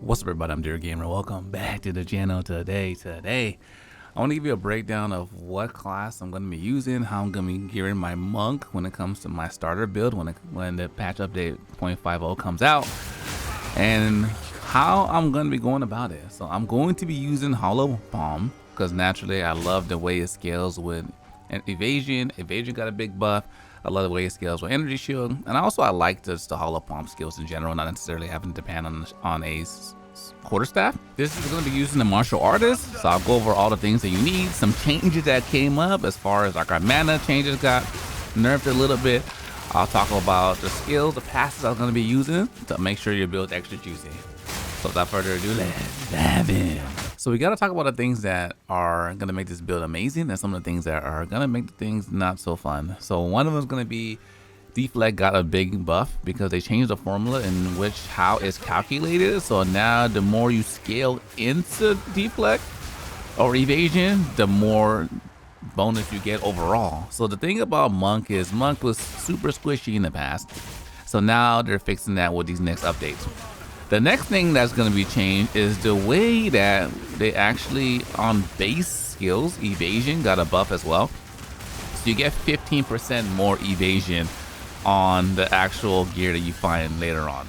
What's up, everybody? I'm Dear Gamer. Welcome back to the channel today. I want to give you a breakdown of what class I'm going to be using, how I'm going to be gearing my monk when it comes to my starter build when the patch update 0.50 comes out, and how I'm going to be going about it. So I'm going to be using Hollow Palm because naturally I love the way it scales with Evasion. Evasion got a big buff. I love the way it scales with Energy Shield, and I like just the Hollow Palm skills in general, not necessarily having to depend on a quarterstaff. This is going to be using the martial artist, so I'll go over all the things that you need, some changes that came up as far as like our mana changes got nerfed a little bit. I'll talk about the skills, the passes I'm going to be using to make sure your build's extra juicy. So without further ado, let's dive in. So we got to talk about the things that are going to make this build amazing and some of the things that are going to make the things not so fun. So one of them is going to be deflect got a big buff because they changed the formula in which how it's calculated. So now the more you scale into deflect or evasion, the more bonus you get overall. So the thing about monk is monk was super squishy in the past. So now they're fixing that with these next updates. The next thing that's going to be changed is the way that they actually on base skills, evasion got a buff as well. So you get 15% more evasion on the actual gear that you find later on.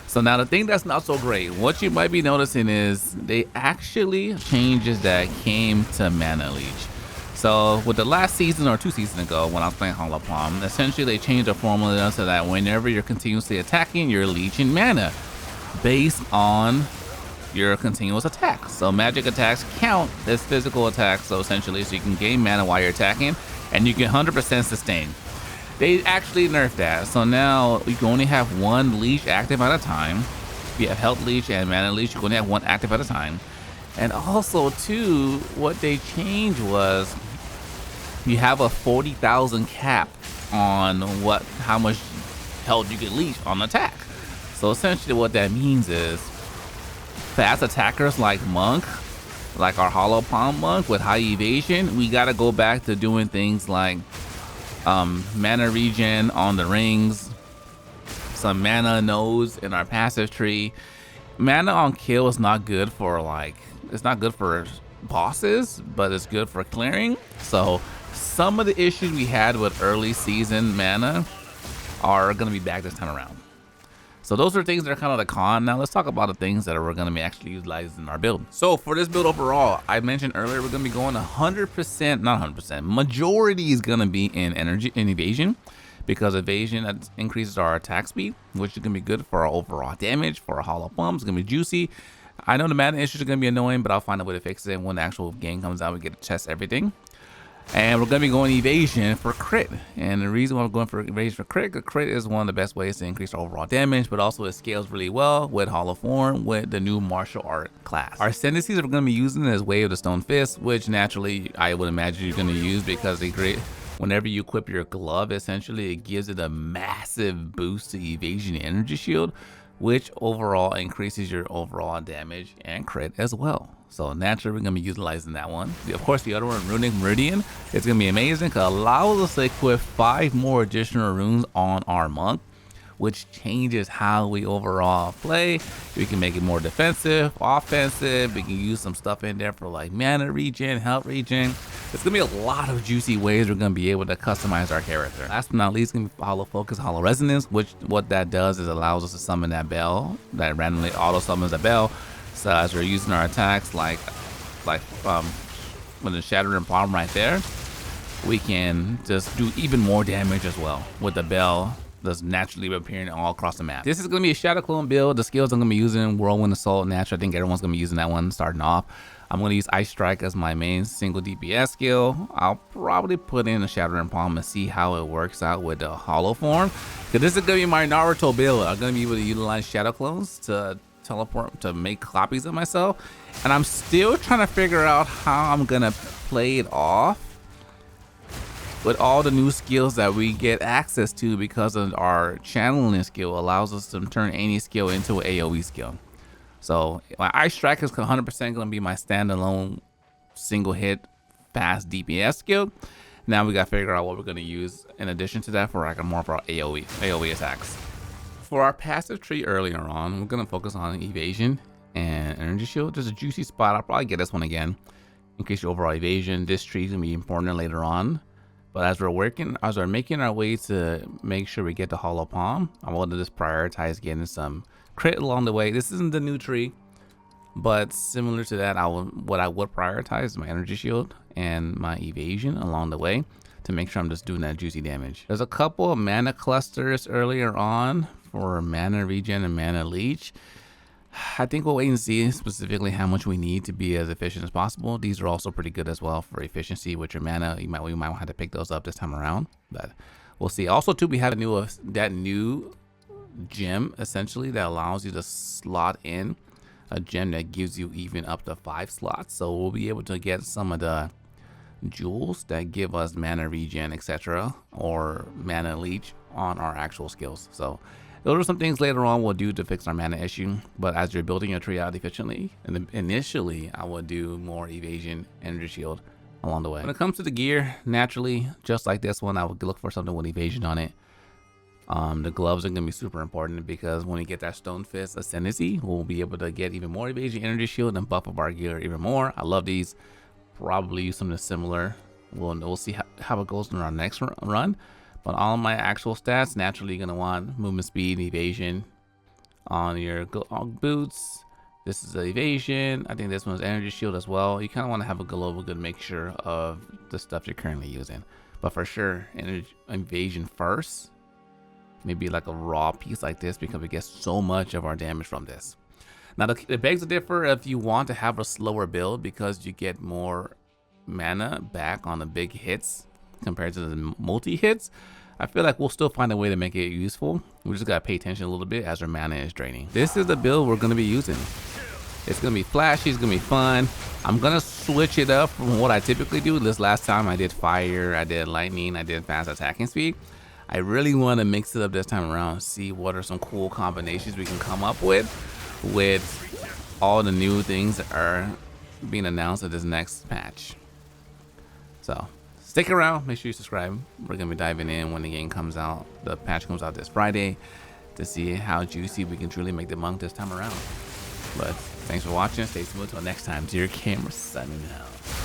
So now the thing that's not so great, what you might be noticing is they actually changes that came to mana leech. So with the last season or 2 seasons ago when I was playing Hollow Palm, essentially they changed the formula so that whenever you're continuously attacking, you're leeching mana based on your continuous attack. So magic attacks count as physical attacks, so essentially so you can gain mana while you're attacking and you can 100% sustain. They actually nerfed that, so now you can only have one leech active at a time. If you have health leech and mana leech, you can only have one active at a time. And also too, what they changed was you have a 40,000 cap on how much health you can leech on attack. So essentially what that means is fast attackers like monk, like our Hollow Palm monk with high evasion, we gotta go back to doing things like mana regen on the rings, some mana nodes in our passive tree. Mana on kill is not good for it's not good for bosses, but it's good for clearing. So some of the issues we had with early season mana are gonna be back this time around. So those are things that are kind of the con. Now let's talk about the things that we're going to be actually utilizing in our build. So for this build overall, I mentioned earlier, we're going to be going 100%, not 100%, majority is going to be in energy and evasion, because evasion that increases our attack speed, which is going to be good for our overall damage. For our Hollow Palm, it's going to be juicy. I know the mana issues are going to be annoying, but I'll find a way to fix it when the actual game comes out. We get to test everything. And we're going to be going evasion for crit. And the reason why we're going for evasion for crit is one of the best ways to increase our overall damage, but also it scales really well with Hollow Form with the new martial art class. Our ascendancies we're going to be using is Way of the Stonefist, which naturally I would imagine you're going to use because they great. Whenever you equip your glove, essentially it gives it a massive boost to evasion and energy shield, which overall increases your overall damage and crit as well. So naturally, we're going to be utilizing that one. Of course, the other one, Runic Meridian, it's going to be amazing because it allows us to equip 5 more additional runes on our monk, which changes how we overall play. We can make it more defensive, offensive. We can use some stuff in there for like mana regen, health regen. There's going to be a lot of juicy ways we're going to be able to customize our character. Last but not least, going to be Hollow Focus, Hollow Resonance, which what that does is allows us to summon that bell, that randomly auto summons a bell. So as we're using our attacks like with the Shattering Palm right there, we can just do even more damage as well with the bell that's naturally appearing all across the map. This is going to be a Shadow Clone build. The skills I'm going to be using, Whirlwind Assault, naturally, I think everyone's going to be using that one starting off. I'm going to use Ice Strike as my main single DPS skill. I'll probably put in a Shattering Palm and see how it works out with the Hollow Form, because this is going to be my Naruto build. I'm going to be able to utilize Shadow Clones to teleport to make copies of myself, and I'm still trying to figure out how I'm gonna play it off with all the new skills that we get access to, because of our channeling skill allows us to turn any skill into an AoE skill. So my Ice Strike is 100% gonna be my standalone single hit fast DPS skill. Now we gotta figure out what we're gonna use in addition to that for like more of our AoE attacks. For our passive tree earlier on, we're going to focus on evasion and energy shield. Just a juicy spot. I'll probably get this one again. Increase your overall evasion. This tree is gonna be important later on. But as we're making our way to make sure we get the hollow palm, I want to just prioritize getting some crit along the way. This isn't the new tree, but similar to that, what I would prioritize is my energy shield and my evasion along the way to make sure I'm just doing that juicy damage. There's a couple of mana clusters earlier on for mana regen and mana leech. I think we'll wait and see specifically how much we need to be as efficient as possible. These are also pretty good as well for efficiency with your mana. We might have to pick those up this time around, but we'll see. Also too, we have that new gem essentially that allows you to slot in a gem that gives you even up to 5 slots. So we'll be able to get some of the jewels that give us mana regen, etc., or mana leech on our actual skills. So those are some things later on we'll do to fix our mana issue. But as you're building your tree out efficiently, and initially I will do more evasion, energy shield along the way. When it comes to the gear, naturally, just like this one, I would look for something with evasion on it. The gloves are gonna be super important because when we get that Stonefist Ascendency, we'll be able to get even more evasion, energy shield, and buff up our gear even more. I love these. Probably use something similar. We'll see how it goes in our next run. But all my actual stats, naturally you're gonna want movement speed, evasion on your boots. This is the evasion. I think this one's energy shield as well. You kind of want to have a global good mixture of the stuff you're currently using. But for sure, evasion first. Maybe like a raw piece like this because we get so much of our damage from this. Now it begs to differ if you want to have a slower build because you get more mana back on the big hits compared to the multi hits. I feel like we'll still find a way to make it useful. We just gotta pay attention a little bit as our mana is draining. This is the build we're gonna be using. It's gonna be flashy, it's gonna be fun. I'm gonna switch it up from what I typically do. This last time I did fire, I did lightning, I did fast attacking speed. I really want to mix it up this time around, see what are some cool combinations we can come up with all the new things that are being announced at this next patch. So stick around, make sure you subscribe. We're gonna be diving in when the game comes out. The patch comes out this Friday to see how juicy we can truly make the monk this time around. But thanks for watching. Stay tuned until next time. To your camera signing out.